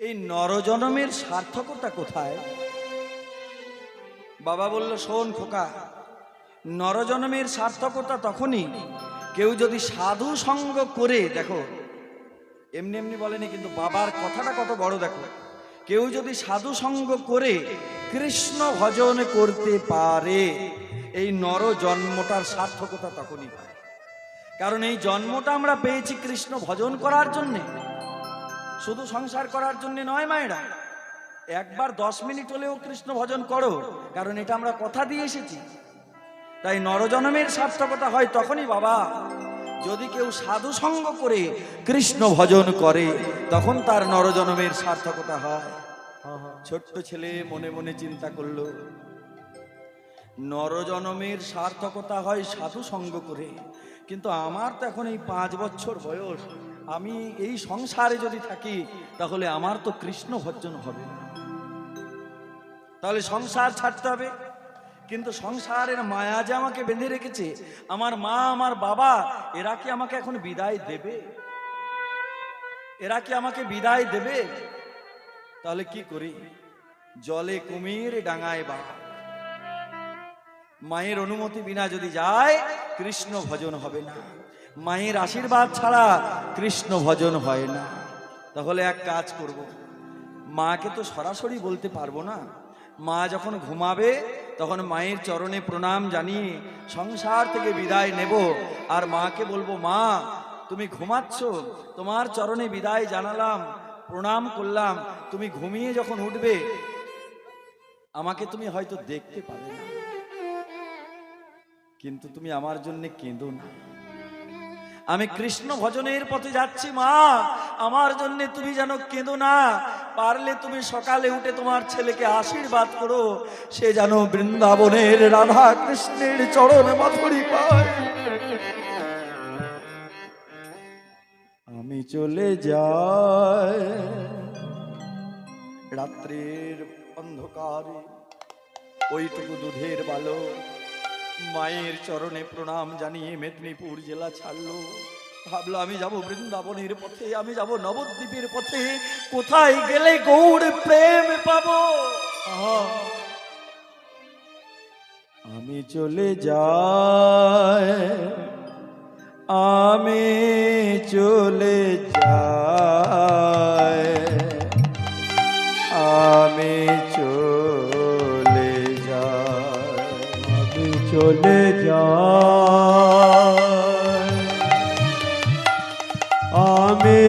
এই নরজন্মের সার্থকতা কোথায়? বাবা বলল, শোন খোকা, নরজন্মের সার্থকতা তখনই কেউ যদি সাধু সঙ্গ করে, দেখো এমনি এমনি বলেনি কিন্তু বাবার কথাটা কত বড়, দেখো, কেউ যদি সাধু সঙ্গ করে কৃষ্ণ ভজন করতে পারে, এই নর জন্মটার সার্থকতা তখনই পায়। কারণ এই জন্মটা আমরা পেয়েছি কৃষ্ণ ভজন করার জন্যে, শুধু সংসার করার জন্য নয়। মায়েরা, একবার 10 মিনিট হলেও কৃষ্ণ ভজন করো, কারণ এটা আমরা কথা দিয়ে এসেছি। তাই নরজন্মের সার্থকতা হয় তখনই বাবা, যদি কেউ সাধু সঙ্গ করে কৃষ্ণ ভজন করে, তখন তার নরজন্মের সার্থকতা হয়। ছোট্ট ছেলে মনে মনে চিন্তা করলো, নরজন্মের সার্থকতা হয় সাধু সঙ্গ করে, কিন্তু আমার তো এখন এই 5 বছর বয়স, আমি এই সংসারে যদি থাকি তাহলে আমার তো কৃষ্ণ ভজন হবে না। তাহলে সংসার ছাড়তে হবে। কিন্তু সংসারের মায়া যে আমাকে বেঁধে রেখেছে, আমার মা আমার বাবা, এরা কি আমাকে এখন বিদায় দেবে? এরা কি আমাকে বিদায় দেবে? তাহলে কি করি? জলে কুমির ডাঙায় বাঘ, মায়ের অনুমতি বিনা যদি যায় কৃষ্ণ ভজন হবে না, মায়ের আশীর্বাদ ছাড়া কৃষ্ণ ভজন হয় না। তাহলে এক কাজ করব, মাকে তো সরাসরি বলতে পারবো না, মা যখন ঘুমাবে তখন মায়ের চরণে প্রণাম জানিয়ে সংসার থেকে বিদায় নেব, আর মাকে বলবো, মা তুমি ঘুমাচ্ছ, তোমার চরণে বিদায় জানালাম, প্রণাম করলাম, তুমি ঘুমিয়ে যখন উঠবে আমাকে তুমি হয়তো দেখতে পাবে না, কিন্তু তুমি আমার জন্য কেঁদো না, আমি কৃষ্ণ ভজনের পথে যাচ্ছি, মা আমার জন্য তুমি যেন কেঁদো না। পারলে তুমি সকালে উঠে তোমার ছেলেকে আশীর্বাদ করো, সে যেন বৃন্দাবনের রাধা কৃষ্ণের চরণ মাধুরী পায়। আমি চলে যাই রাত্রির অন্ধকারে, ওইটুকু দুধের বালক মায়ের চরণে প্রণাম জানিয়ে মেদিনীপুর জেলা ছাড়লো। ভাবলো আমি যাব বৃন্দাবনের পথে, আমি যাব নবদ্বীপের পথে, কোথায় গেলে গৌর প্রেম পাবো। আমি চলে যাই, আমি চলে যাই, আমি চলে যাই, চলে যা।